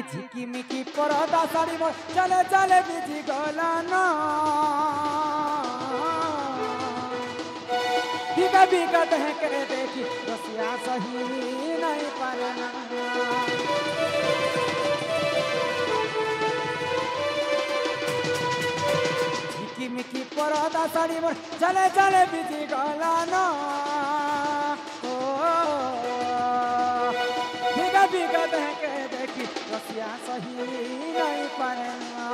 झिकिमिकी परदा साड़ी मोर चले चले बिजी गला ना बिका बिका तह के देखी रसिया सही नहीं पारना झिकिमिकी परदा साड़ी मोर चले चले बिजी गला ना बिका तह के देखी रसिया सही नहीं पारना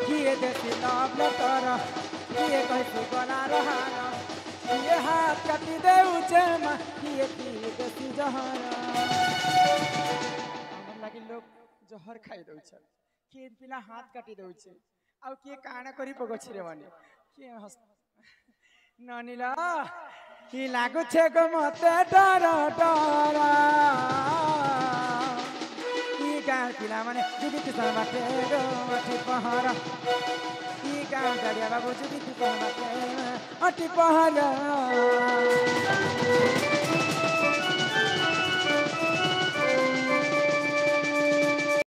किए देसी लाभ लेकर किए कैसी बना रहा ये हाथ काटी दे उचेमा किए किए देसी जहरा हमर लागि लोग जहर खाइ दउ छ के पिला हाथ काटी दउ छ आ के काना करी पगछि रे भने के हस ननिला ही लागु छे गो मते डर डर ई गाल पिला माने जुबी किसान बाटे गो अठी पहरा ई गाल डरिया बाबू जुबी किसान बाटे अठी पहरा